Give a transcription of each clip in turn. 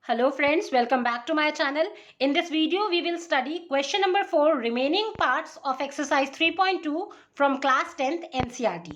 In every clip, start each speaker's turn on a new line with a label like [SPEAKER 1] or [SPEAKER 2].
[SPEAKER 1] Hello friends, welcome back to my channel. In this video, we will study question number 4 remaining parts of exercise 3.2 from class 10th NCERT.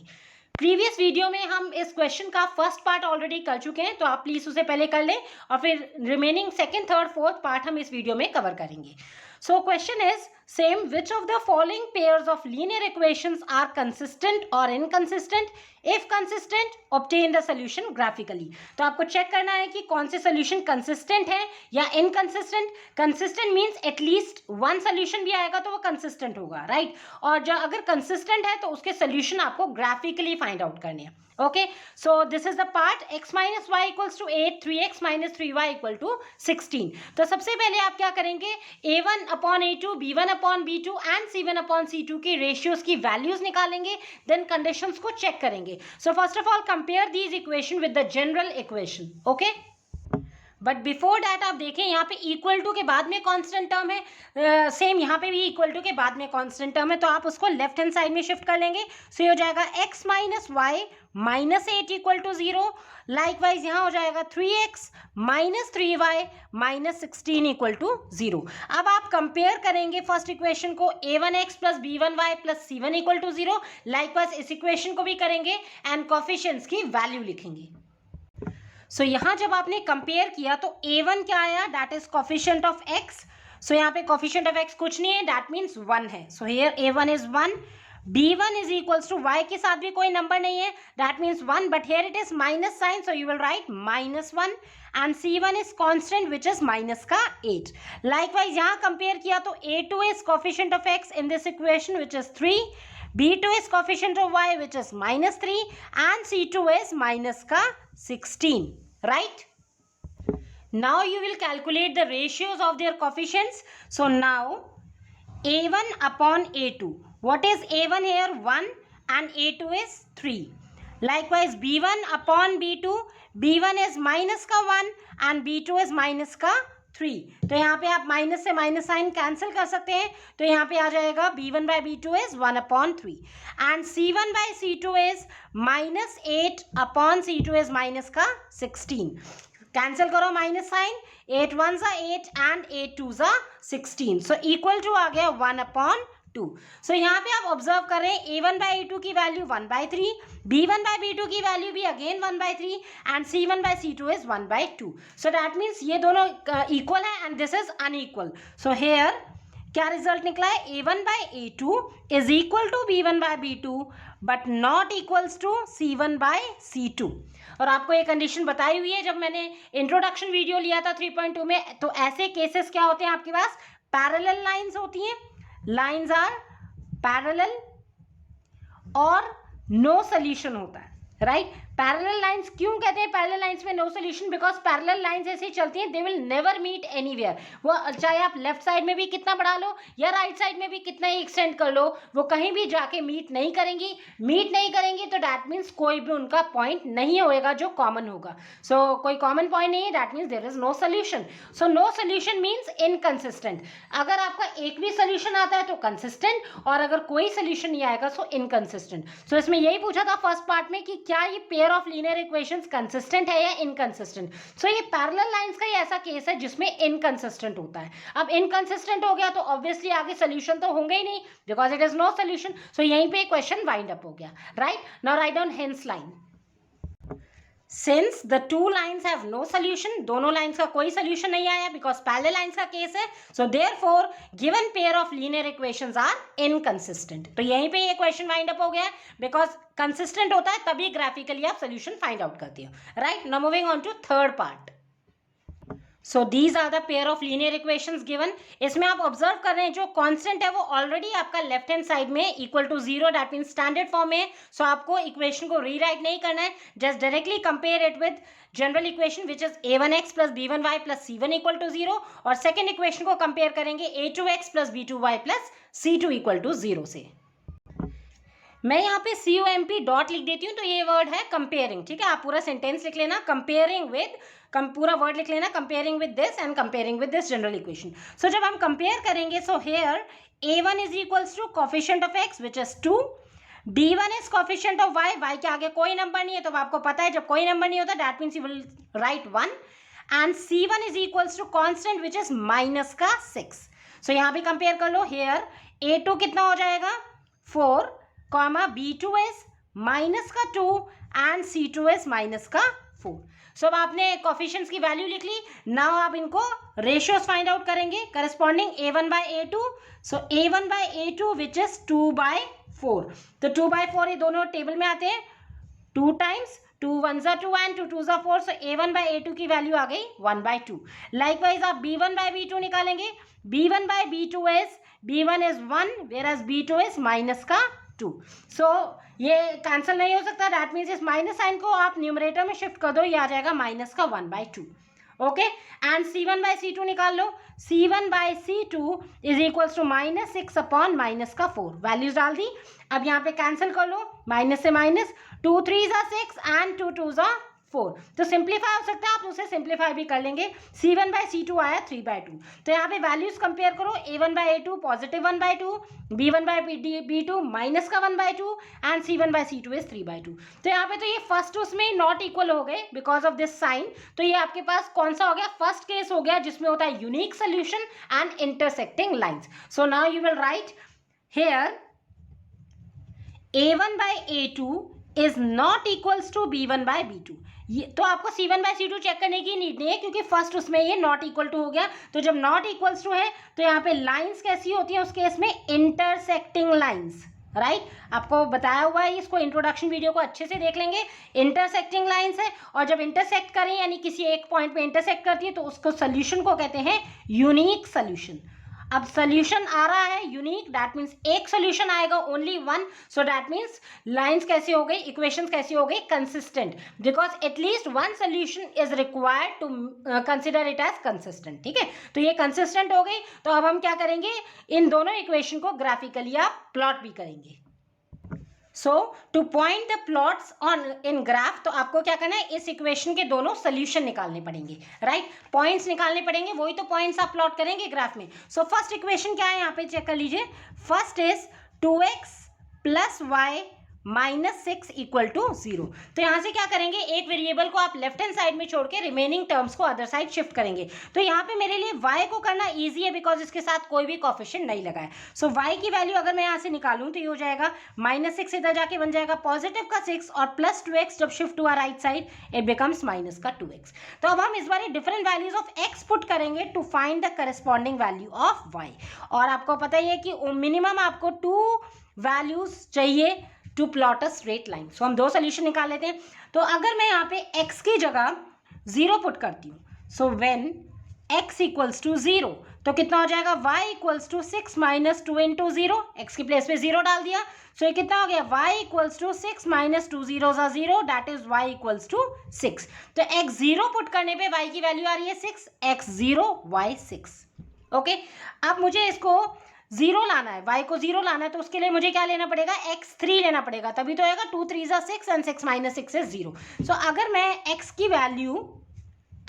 [SPEAKER 1] Previous video में हम इस question का first part already कर चुके हैं, तो आप please उसे पहले कर लें और फिर remaining second, third, fourth part हम इस वीडियो में कवर करेंगे. So question is same, which of the following pairs of linear equations are consistent और inconsistent? If consistent obtain the solution graphically. तो आपको चेक करना है कि कौन से सोल्यूशन कंसिस्टेंट है या inconsistent. Consistent means at least one solution भी आएगा तो वो कंसिस्टेंट होगा, राइट? और जो अगर कंसिस्टेंट है तो उसके सोल्यूशन आपको ग्राफिकली फाइंड आउट करने हैं. Okay, so this is the part x minus y equals to 8, 3x minus 3y equal to 16. तो सबसे पहले आप क्या करेंगे, a1 upon a2, b1 upon b2 and c1 upon c2 की रेशियोज की वैल्यूज निकालेंगे, देन कंडीशंस को चेक करेंगे. So first of all compare these equation with the general equation. Okay, but before that आप देखें यहाँ पे इक्वल टू के बाद में कांस्टेंट टर्म है, सेम यहाँ पे भी इक्वल टू के बाद में कांस्टेंट टर्म है, तो आप उसको लेफ्ट हैंड साइड में शिफ्ट कर लेंगे. सो ये हो जाएगा x minus y minus 8 equal to 0. Likewise यहाँ हो जाएगा 3x minus 3y minus 16 equal to 0. अब आप कंपेयर करेंगे फर्स्ट इक्वेशन को a1x plus b1y plus c1 equal to 0. Likewise इस इक्वेशन को भी करेंगे एंड कोफिशिएंट्स की वैल्यू लिखेंगे. सो यहाँ जब आपने कंपेयर किया तो a1 क्या आया, that is coefficient of x. सो यहाँ पे कोफिशिएंट ऑफ x कुछ नहीं है, दैट मीन्स 1 है. So here a1 is 1. b1 is equals to y के साथ भी कोई नंबर नहीं है, that means 1, but here it is minus sign, so you will write minus 1. And c1 is constant which is minus का 8. Likewise यहाँ compare किया तो a2 is coefficient of x in this equation which is 3. b2 is coefficient of y which is minus 3 and c2 is minus का 16, right? Now you will calculate the ratios of their coefficients. So now a1 upon a2. What is a1 here? 1 and a2 is 3. Likewise b1 upon b2. b1 is minus का 1 and b2 is minus का 3. तो यहाँ पे आप minus से minus sign cancel कर सकते हैं, तो यहाँ पे आ जाएगा b1 by b2 is 1 upon 3 and c1 by c2 is minus 8 upon c2 is minus का 16. कैंसिल करो minus sign, 8 1s are 8 and 8 2s are 16. So equal to आ गया 1 upon 2. सो यहाँ पे आप ऑब्जर्व कर रहे हैं a1 by a2 की value 1 by 3, b1 by b2 की वैल्यू भी again 1 by 3 and c1 by c2 is 1 by 2. So that means ये दोनों इक्वल है and this is unequal. So here क्या रिजल्ट निकला है, a1 by a2 is equal to b1 by b2 but not equals to c1 by c2. और आपको ये condition बताई हुई है जब मैंने इंट्रोडक्शन वीडियो लिया था 3.2 में. तो ऐसे केसेस क्या होते हैं आपके पास, पैरेलल लाइंस होती हैं, लाइंस आर पैरेलल और नो सोल्यूशन होता है, राइट? पैरेलल लाइंस क्यों कहते हैं पैरेलल लाइंस में no solution? Because parallel lines ऐसी चलती हैं, they will never meet anywhere. वो चाहे आप लेफ्ट साइड में भी कितना बढ़ा लो या राइट साइड में भी कितना ही एक्सटेंड कर लो, वो कहीं भी जाके मीट नहीं करेंगी. मीट नहीं करेंगी तो दैट मीन्स कोई भी उनका पॉइंट नहीं होएगा जो कॉमन होगा. सो कोई कॉमन पॉइंट नहीं है, that means there is no solution. So no solution means inconsistent. अगर आपका एक भी सोल्यूशन आता है तो कंसिस्टेंट, और अगर कोई सोल्यूशन नहीं आएगा सो इनकंसिस्टेंट. सो इसमें यही पूछा था फर्स्ट पार्ट में कि क्या ये pair of linear equations consistent है या इनकंसिस्टेंट. सो ये पैरेलल लाइंस का ही ऐसा केस है जिसमें इनकंसिस्टेंट होता है. अब इनकंसिस्टेंट हो गया तो ऑब्वियसली आगे सोल्यूशन तो होंगे ही नहीं, because it is no solution. So यहीं पे क्वेश्चन वाइंड अप हो गया, right? Now right down hence line. Since the two lines have no solution, दोनों लाइन्स का कोई सोल्यूशन नहीं आया बिकॉज पैरेलल लाइन्स का केस है. So therefore given pair of linear equations are inconsistent. तो यहीं पे ये क्वेश्चन वाइंड अप हो गया बिकॉज कंसिस्टेंट होता है तभी ग्राफिकली आप सोल्यूशन फाइंड आउट करते हो, right? Now moving on to third part. So these are the pair of linear equations given. इसमें आप ऑब्जर्व कर रहे हैं जो कांस्टेंट है वो ऑलरेडी आपका लेफ्ट हैंड साइड में equal to 0, that mean standard form में. सो आपको इक्वेशन को रीराइट नहीं करना है, just directly compare it with general equation which is a1x plus b1y plus c1 equal to 0, और सेकेंड इक्वेशन को कंपेयर करेंगे a2x plus b2y plus c2 equal to 0 से. मैं यहाँ पे COMP डॉट लिख देती हूँ, तो ये वर्ड है कंपेयरिंग, ठीक है? आप पूरा सेंटेंस लिख लेना, कंपेयरिंग विद, पूरा वर्ड लिख लेना, comparing with this and comparing with this general equation. So जब हम कंपेयर करेंगे, so here a1 is equals to coefficient of x which is 2, b1 is coefficient of y, y के आगे कोई number नहीं है, तो आपको पता है जब कोई नंबर नहीं होता that means you will write 1, and C1 is equals to constant which is minus का 6. सो यहाँ पे कंपेयर कर लो. हेयर A2 कितना हो जाएगा 4 कॉमा B2 इज माइनस का 2 एंड C2 इज माइनस का 4. सो अब आपने कोफिशिएंट्स की वैल्यू लिख ली. नाउ आप इनको रेशियोज फाइंड आउट करेंगे corresponding A1 by A2. So A1 by A2 which is 2 by 4. तो 2 by 4 ये दोनों टेबल में आते हैं. 2 times 2 1 2 and 2 2 4. So A1 by A2 की वैल्यू आ गई 1 by 2. लाइकवाइज आप B1 by B2 निकालेंगे. B1 by B2 is B1 is 1 whereas B2 is minus का 2. सो ये कैंसिल नहीं हो सकता. दैट मीन्स इस माइनस साइन को आप न्यूमरेटर में शिफ्ट कर दो. ये आ जाएगा माइनस का 1 by 2. Okay and C1 by C2 निकाल लो. C1 by C2 is equals to minus 6 upon minus का 4. वैल्यूज डाल दी. अब यहाँ पे कैंसिल कर लो. माइनस से माइनस 2 3 6 एंड 2 2 4. तो सिंप्लीफाई हो सकता है. आप उसे सिंप्लीफाई भी कर लेंगे. C1 by C2 आया 3 by 2. तो यहाँ पे वैल्यूज कंपेयर करो. A1 by A2 positive 1 by 2, B1 by B2 minus का 1 by 2 and C1 by C2 is 3 by 2. तो यहाँ पे तो ये फर्स्ट उसमें नॉट इक्वल हो गए बिकॉज ऑफ दिस साइन. तो ये आपके पास कौन सा हो गया फर्स्ट केस हो गया जिसमें होता है unique solution and intersecting lines. So now you will write here A1 by A2 is not equals to B1 by B2. ये तो आपको C1 by C2 चेक करने की नीड नहीं है क्योंकि फर्स्ट उसमें ये नॉट इक्वल टू हो गया. तो जब नॉट इक्वल्स टू है तो यहाँ पे लाइंस कैसी होती है उस केस में इंटरसेक्टिंग लाइंस. राइट आपको बताया हुआ है. इसको इंट्रोडक्शन वीडियो को अच्छे से देख लेंगे. इंटरसेक्टिंग लाइंस है और जब इंटरसेक्ट करें यानी किसी एक पॉइंट पे इंटरसेक्ट करती है तो उसको सोल्यूशन को कहते हैं यूनिक सोल्यूशन. अब सोल्यूशन आ रहा है यूनिक. दैट मीन्स एक सोल्यूशन आएगा only one. So that means lines कैसी हो गई इक्वेशंस कैसी हो गई consistent because at least one solution is required to consider it as consistent. ठीक है तो ये कंसिस्टेंट हो गई. तो अब हम क्या करेंगे इन दोनों इक्वेशन को ग्राफिकली आप प्लॉट भी करेंगे. So to point the plots on in graph तो आपको क्या करना है इस इक्वेशन के दोनों सोल्यूशन निकालने पड़ेंगे. राइट पॉइंट्स निकालने पड़ेंगे. वही तो पॉइंट्स आप प्लॉट करेंगे ग्राफ में. सो फर्स्ट इक्वेशन क्या है यहाँ पे चेक कर लीजिए. First is 2x plus y minus 6 equal to 0. तो यहाँ से क्या करेंगे एक वेरिएबल को आप लेफ्ट हैंड साइड में छोड़ के रिमेनिंग टर्म्स को अदर साइड शिफ्ट करेंगे. तो यहाँ पे मेरे लिए y को करना इजी है बिकॉज इसके साथ कोई भी कोफिशिएंट नहीं लगा है. सो y की वैल्यू अगर मैं यहाँ से निकालूँ तो ये हो जाएगा माइनस 6 इधर जाके बन जाएगा पॉजिटिव का 6 और प्लस 2x जब शिफ्ट हुआ right side it becomes minus का 2x. तो अब हम इस बार different values of x put करेंगे to find the corresponding value of y. और आपको पता ही है कि मिनिमम आपको 2 वैल्यूज चाहिए to plot a straight line. So हम दो सोल्यूशन निकाल लेते हैं. तो अगर मैं यहाँ पे x की जगह 0 पुट करती हूँ so when x equals to 0 तो कितना हो जाएगा y equals to 6 minus 2 into 0. x की प्लेस पे 0 डाल दिया. सो ये कितना हो गया y equals to 6 minus 2 0 0 that is y equals to 6. तो x 0 पुट करने पे y की वैल्यू आ रही है 6. x 0 y 6. ओके अब मुझे इसको 0 लाना है y को 0 लाना है तो उसके लिए मुझे क्या लेना पड़ेगा x3 लेना पड़ेगा. तभी तो आएगा 2 3 6 एंड 6 माइनस 6 इज 0. सो अगर मैं x की वैल्यू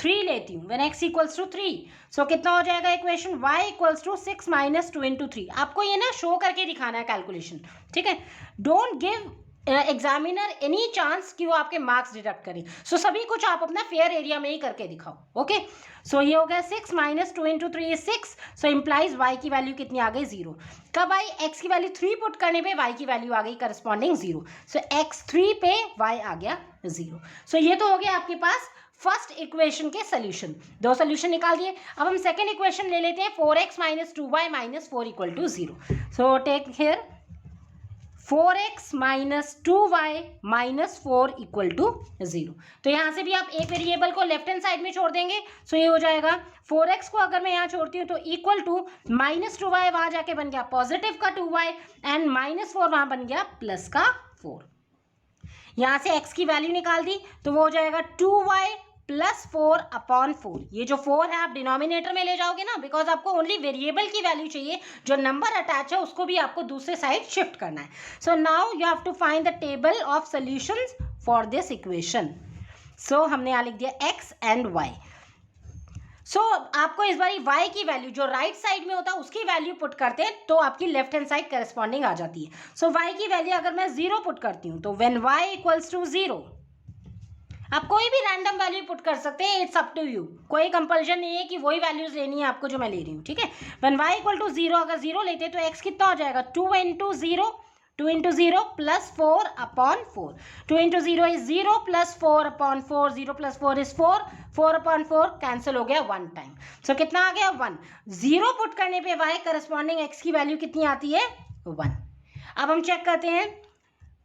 [SPEAKER 1] 3 लेती हूँ when x equals to 3 so कितना हो जाएगा equation y equals to 6 minus 2 into 3. आपको ये ना शो करके दिखाना है कैलकुलेशन. ठीक है don't give examiner any chance कि वो आपके मार्क्स डिडक्ट करें. सो सभी कुछ आप अपना फेयर एरिया में ही करके दिखाओ. ओके सो ये हो गया 6 minus 2 into 3 is 6. So implies y की वैल्यू कितनी आ गई 0. कब आई x की वैल्यू 3 पुट करने पे y की वैल्यू आ गई करस्पॉन्डिंग 0. सो x3 पे y आ गया 0. सो ये तो हो गया आपके पास फर्स्ट इक्वेशन के सोल्यूशन. दो सोल्यूशन निकाल दिए. अब हम सेकेंड इक्वेशन ले लेते हैं 4x minus 2y minus 4 equal to 0. So take here 4x minus 2y minus 4 equal to 0. तो यहाँ से भी आप एक वेरिएबल को लेफ्ट हैंड साइड में छोड़ देंगे. सो ये हो जाएगा 4x को अगर मैं यहाँ छोड़ती हूँ तो इक्वल टू माइनस 2y वहाँ जाके बन गया पॉजिटिव का 2y एंड माइनस 4 वहाँ बन गया प्लस का 4. यहाँ से x की वैल्यू निकाल दी तो वो हो जाएगा 2y प्लस 4 अपॉन 4. ये जो 4 है आप डिनोमिनेटर में ले जाओगे ना बिकॉज आपको ओनली वेरिएबल की वैल्यू चाहिए. जो नंबर अटैच है उसको भी आपको दूसरे साइड शिफ्ट करना है. So now you have to find the table of solutions for this equation. So हमने यहाँ लिख दिया x एंड y. सो आपको इस बार y की वैल्यू जो राइट साइड में होता है उसकी वैल्यू पुट करते हैं तो आपकी लेफ्ट हैंड साइड करस्पॉन्डिंग आ जाती है. सो y की वैल्यू अगर मैं 0 पुट करती हूँ तो व्हेन y इक्वल्स टू 0 आप कोई भी रैंडम वैल्यू पुट कर सकते हैं, इट्स अप टू यू, कोई कंपल्शन नहीं है कि वही वैल्यूज लेनी है आपको जो मैं ले रही हूँ, ठीक है। व्हेन y इक्वल टू 0, अगर 0 लेते हैं तो x कितना हो जाएगा, 2 into 0, 2 into 0 plus 4 upon 4, 2 into 0 is 0 plus 4 upon 4, 0 plus 4 is 4, 4 upon 4 cancel हो गया 1 टाइम, सो कितना आ गया 1। 0 पुट करने पे y करस्पॉन्डिंग x की वैल्यू कितनी आती है 1। अब हम चेक करते हैं,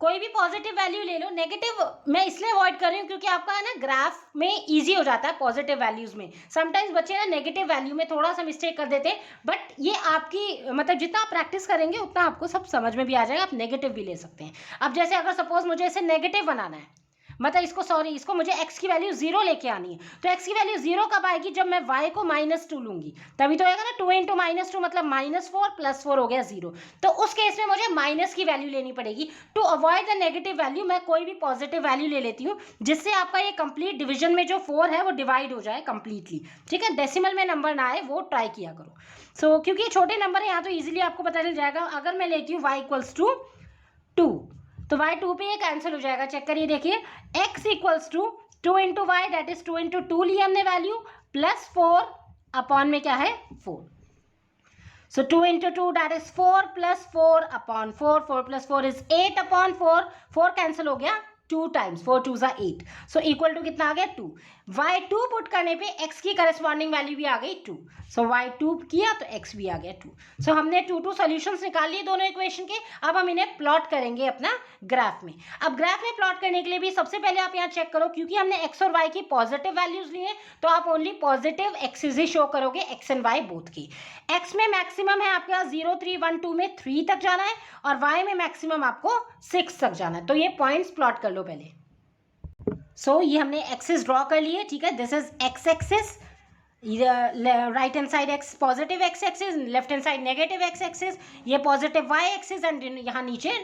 [SPEAKER 1] कोई भी पॉजिटिव वैल्यू ले लो, नेगेटिव मैं इसलिए अवॉइड कर रही हूँ क्योंकि आपका है ना ग्राफ में इजी हो जाता है पॉजिटिव वैल्यूज में। समटाइम्स बच्चे ना नेगेटिव वैल्यू में थोड़ा सा मिस्टेक कर देते हैं, बट ये आपकी मतलब जितना आप प्रैक्टिस करेंगे उतना आपको सब समझ में भी आ जाएगा, आप नेगेटिव भी ले सकते हैं। अब जैसे अगर सपोज मुझे इसे नेगेटिव बनाना है, मतलब इसको मुझे x की वैल्यू 0 लेके आनी है, तो x की वैल्यू 0 कब आएगी, जब मैं y को -2 लूंगी, तभी तो आएगा ना। 2 इंटू -2 मतलब -4 प्लस 4 हो गया 0, तो उस केस में मुझे माइनस की वैल्यू लेनी पड़ेगी। To avoid the negative value मैं कोई भी पॉजिटिव वैल्यू ले लेती हूँ, जिससे आपका ये कंप्लीट डिविजन में जो 4 है वो डिवाइड हो जाए कंप्लीटली, ठीक है। डेसिमल में नंबर ना आए वो ट्राई किया करो। सो क्योंकि ये छोटे नंबर है यहाँ तो ईजिली आपको पता चल जाएगा। अगर मैं लेती हूँ y इक्वल्स टू 2, तो y 2 पे ये कैंसिल हो जाएगा, चेक करिए देखिए, x equals to 2 into y that is 2 into 2 लिया हमने वैल्यू, प्लस 4 अपॉन में क्या है 4, सो 2 into 2 that is 4 plus 4 upon 4, 4 plus 4 is 8 upon 4, 4 cancel हो गया 2 टाइम्स, 4 2 ज़ा 8, सो इक्वल टू कितना आ गया 2। y2 पुट करने पे x की करस्पॉन्डिंग वैल्यू भी आ गई 2, सो y2 किया तो x भी आ गया 2। सो हमने 2 सॉल्यूशंस निकाल लिए दोनों इक्वेशन के। अब हम इन्हें प्लॉट करेंगे अपना ग्राफ में। अब ग्राफ में प्लॉट करने के लिए भी सबसे पहले आप यहाँ चेक करो, क्योंकि हमने x और y की पॉजिटिव वैल्यूज ली है तो आप ओनली पॉजिटिव एक्सिस ही शो करोगे, x एंड y बोथ की। x में मैक्सिमम है आपके पास 0 3 1 2 में 3 तक जाना है, और y में मैक्सिमम आपको 6 तक जाना है। तो ये पॉइंट्स प्लॉट कर लो पहले। सो ये हमने एक्सिस ड्रॉ कर लिए, ठीक है। This is x axis, right hand side x positive x axis, left hand side negative x axis, ये पॉजिटिव वाई एक्सिस, एंड यहाँ नीचे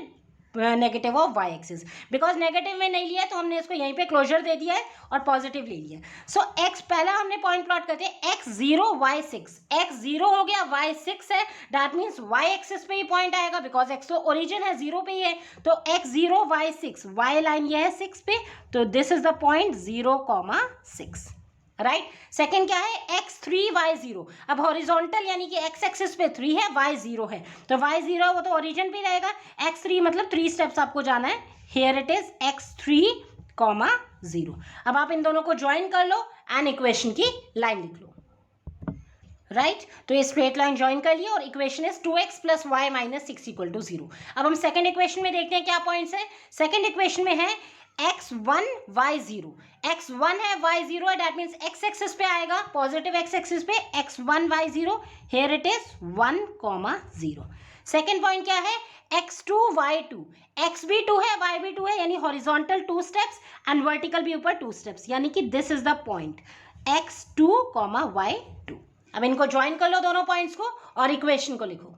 [SPEAKER 1] negative of y axis. Because negative में नहीं लिया तो हमने इसको यहीं पे क्लोजर दे दिया है और पॉजिटिव ले लिया। सो एक्स पहला हमने पॉइंट प्लॉट करते हैं, एक्स 0 वाई 6, एक्स 0 हो गया वाई 6 है, दैट मीन्स वाई एक्सिस पे ही पॉइंट आएगा, बिकॉज एक्स तो ओरिजिन है 0 पे ही है, तो एक्स 0 वाई 6, वाई लाइन ये है 6 पे, तो this is the point 0,6, right. Second क्या है, x3 y0, अब हॉरिजॉन्टल यानी कि x एक्सिस पे 3 है, y 0 है, तो y 0 वो तो ओरिजिन पे रहेगा, x3 मतलब 3 स्टेप्स आपको जाना है, हियर इट इज x3, 0। अब आप इन दोनों को ज्वाइन कर लो एंड इक्वेशन की लाइन लिख लो, राइट। तो ये स्ट्रेट लाइन ज्वाइन कर लिया और equation is 2x plus y minus 6 equal to 0। अब हम सेकेंड इक्वेशन में देखते हैं क्या पॉइंट्स है। सेकेंड इक्वेशन में है x1 y0, x1 है y0 है, दैट मीन्स x एक्सिस पे आएगा, पॉजिटिव x एक्सिस पे x1 y0, here it is 1,0। Second point क्या है, x2 y2, x भी 2 है y भी 2 है, यानी हॉरिजॉन्टल 2 स्टेप्स एंड वर्टिकल भी ऊपर 2 स्टेप्स, यानी कि this is the point x2, y2। अब इनको ज्वाइन कर लो दोनों पॉइंट्स को और इक्वेशन को लिखो।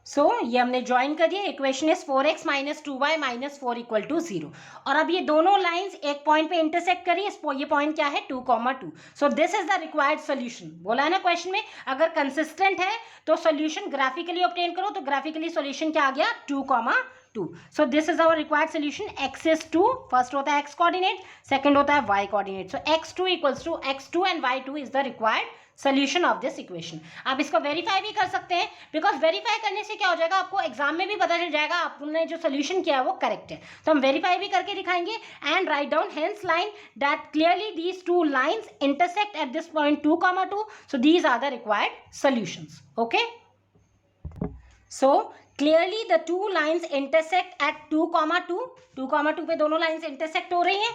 [SPEAKER 1] सो ये हमने ज्वाइन कर दिया, equation is 4x minus 2y minus 4 equal to 0। और अब ये दोनों लाइंस एक पॉइंट पे इंटरसेक्ट करी, ये पॉइंट क्या है 2,2। So this is the required solution. बोला है ना क्वेश्चन में, अगर कंसिस्टेंट है तो सोल्यूशन ग्राफिकली ऑब्टेन करो, तो ग्राफिकली सोल्यूशन क्या आ गया 2,2। So this is our required solution. x is 2, first होता है x कोऑर्डिनेट, सेकंड होता है y coordinate. So x2 equals to x2 and y2 is the required solution of this equation. आप इसको वेरीफाई भी कर सकते हैं, बिकॉज वेरीफाई करने से क्या हो जाएगा, आपको एग्जाम में भी पता चल जाएगा आपने जो सोल्यूशन किया है वो करेक्ट है। तो हम वेरीफाई भी करके दिखाएंगे and write down hence line that clearly these two lines intersect at this point 2,2, so these are the required solutions. Okay, so clearly the two lines intersect at 2,2, 2,2 पे दोनों लाइंस इंटरसेक्ट हो रही हैं,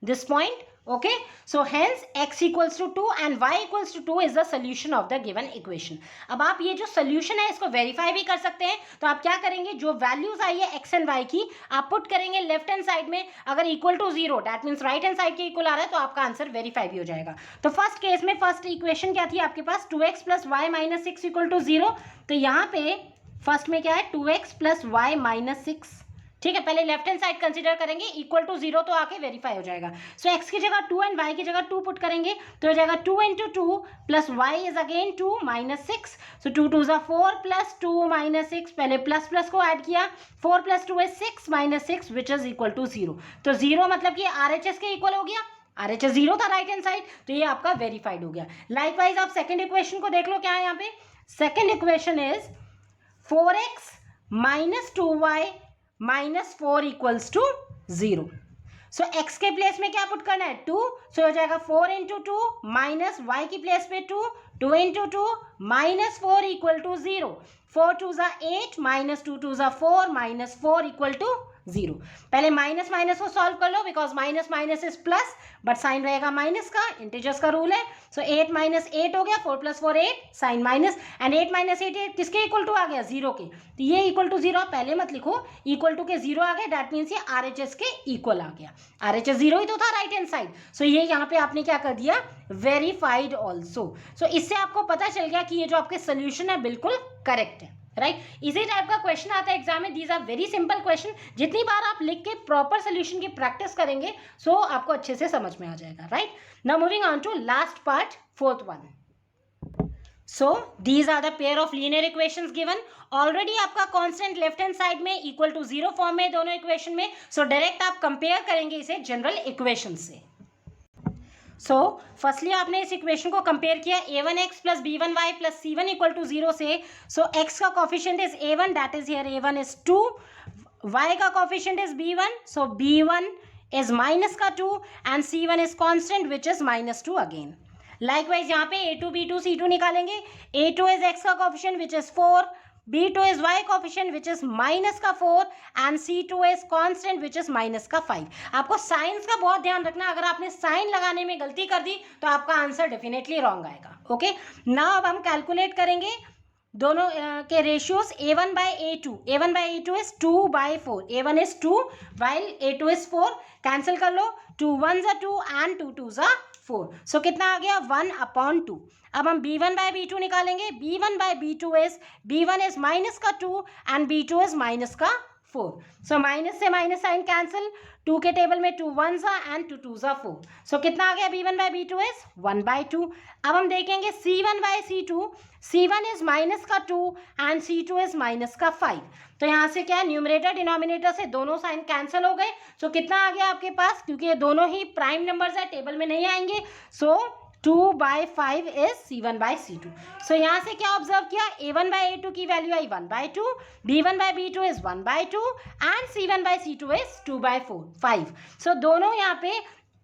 [SPEAKER 1] this point. Okay, so hence x equals to 2 and y equals to 2 is the solution of the given equation. अब आप ये जो solution है इसको verify भी कर सकते हैं। तो आप क्या करेंगे, जो values आई है x and y की आप put करेंगे लेफ्ट हैंड साइड में, अगर equal to 0 that means right hand side के इक्वल आ रहा है तो आपका आंसर वेरीफाई भी हो जाएगा। तो फर्स्ट केस में फर्स्ट इक्वेशन क्या थी आपके पास, 2x plus y minus 6 equal to 0। तो यहाँ पे फर्स्ट में क्या है 2x प्लस वाई माइनस 6, ठीक है, पहले लेफ्ट हैंड साइड कंसीडर करेंगे, इक्वल टू 0 तो आके वेरीफाई हो जाएगा। सो x की जगह 2 एंड y की जगह 2 पुट करेंगे तो हो जाएगा 2 into 2 plus y is again 2 minus 6। So 2 2 ज़ा 4 प्लस 2 माइनस 6, पहले प्लस प्लस को ऐड किया, 4 plus 2 is 6 minus 6 which is equal to 0। तो 0 मतलब कि RHS के इक्वल हो गया, RHS 0 था राइट हैंड साइड, तो ये आपका वेरीफाइड हो गया। लाइकवाइज आप सेकेंड इक्वेशन को देख लो, क्या है यहाँ पे। Second equation is 4x minus 2y minus 4 equals to 0। So x के प्लेस में क्या पुट करना है 2, सो हो जाएगा 4 इंटू 2 माइनस वाई की प्लेस पे 2, 2 इंटू 2 माइनस 4 इक्वल टू 0। 4 2 ज़ा 8 माइनस 2 2 ज़ा 4 माइनस 4 इक्वल टू 0। पहले माइनस माइनस को सॉल्व कर लो, because minus minus is plus, but sign रहेगा माइनस का, इंटीजर्स का रूल है। सो 8 माइनस 8 हो गया, 4 plus 4 8, sign minus, and 8 minus 8 किसके इक्वल टू आ गया 0 के, तो ये इक्वल टू 0 पहले मत लिखो, इक्वल टू के 0 आ गया, दैट मीन्स ये RHS के इक्वल आ गया। RHS 0 ही तो था राइट हैंड साइड, सो ये यहाँ पे आपने क्या कर दिया, वेरीफाइड ऑल्सो। सो इससे आपको पता चल गया कि ये जो आपके सोल्यूशन है बिल्कुल करेक्ट है, राइट। इसी टाइप का क्वेश्चन आता है एग्जाम में, these are very simple question, जितनी बार आप लिख के प्रॉपर सोल्यूशन की प्रैक्टिस करेंगे सो आपको अच्छे से समझ में आ जाएगा, right. Now moving on to last part, fourth one. So these are the pair of linear equations given. Already आपका कांस्टेंट लेफ्ट हैंड साइड में इक्वल टू 0 फॉर्म में दोनों इक्वेशन में, सो डायरेक्ट आप कंपेयर करेंगे इसे जनरल इक्वेशन से। So firstly आपने इस इक्वेशन को कंपेयर किया a1x plus b1y plus c1 equal to 0 से। सो x का coefficient is a1, that is here a1 is 2, y का coefficient is b1, so b1 is minus का 2 and c1 is constant which is minus 2 again. Likewise यहाँ पे a2 b2 c2 निकालेंगे, a2 is x का coefficient which is 4, b2 is y coefficient which is minus का 4 and c2 is constant which is minus का 5। आपको science का बहुत ध्यान रखना, अगर आपने साइन लगाने में गलती कर दी तो आपका आंसर डेफिनेटली रॉन्ग आएगा। ओके, नाउ अब हम कैलकुलेट करेंगे दोनों के ratios a1 by a2। a1 by a2 is 2 by 4, a1 is 2 while a2 is 4, cancel कर लो, 2 1 ज़ा 2 and 2 2 ज़ा 4, सो कितना आ गया 1/2। अब हम b1 by b2 निकालेंगे, b1 by b2 is b1 is minus का 2 एंड b2 is माइनस का 4, सो माइनस से माइनस साइन कैंसिल, 2 के टेबल में 2 1 ज़ा एंड 2 2 ज़ा 4, सो कितना आ गया b1 by b2 is 1/2। अब हम देखेंगे c1 by c2, c1 is minus का 2 एंड c2 is माइनस का 5, तो यहाँ से क्या है न्यूमरेटर डिनोमिनेटर से दोनों साइन कैंसिल हो गए। सो कितना आ गया आपके पास, क्योंकि ये दोनों ही प्राइम नंबर्स है टेबल में नहीं आएंगे, सो 2/5 इज c1 by c2। सो यहाँ से क्या ऑब्जर्व किया, a1 by a2 की वैल्यू आई 1/2, b1 by b2 is 1/2 and c1 by c2 is 2/4 5। सो दोनों यहाँ पे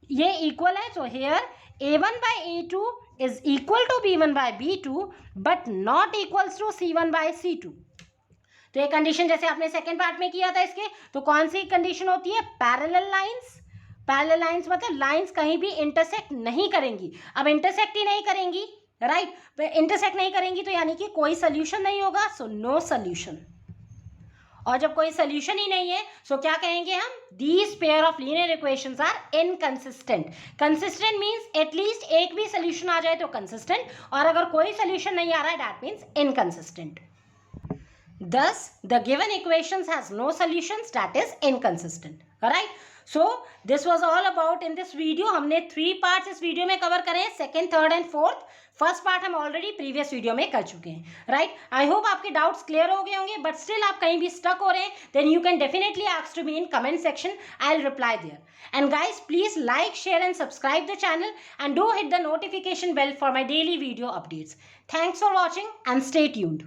[SPEAKER 1] ये इक्वल है, so here a1 by a2 is equal to b1 by b2 but not equals to c1 by c2। तो ये कंडीशन जैसे आपने सेकेंड पार्ट में किया था इसके, तो कौन सी कंडीशन होती है, पैरेलल लाइंस। पैरेलल लाइंस मतलब लाइंस कहीं भी इंटरसेक्ट नहीं करेंगी। अब इंटरसेक्ट ही नहीं करेंगी, राइट, इंटरसेक्ट नहीं करेंगी तो यानी कि कोई सोल्यूशन नहीं होगा, सो नो सोल्यूशन। और जब कोई सोल्यूशन ही नहीं है सो क्या कहेंगे हम, these pair of linear equations are inconsistent. Consistent means at least एक भी सोल्यूशन आ जाए तो कंसिस्टेंट, और अगर कोई सोल्यूशन नहीं आ रहा है that means inconsistent. Thus, the given equations has no solutions, that is inconsistent. Alright? So, this was all about in this video. हमने 3 parts इस वीडियो में कवर करे हैं, second, third and fourth. First part हम already previous video में कर चुके हैं, राइट। आई होप आपके डाउट्स क्लियर हो गए होंगे, बट स्टिल आप कहीं भी स्टक हो रहे हैं then you can definitely ask to me in comment section, I will reply there. And guys please like, share and subscribe the channel and do hit the notification bell for my daily video updates. Thanks for watching and stay tuned.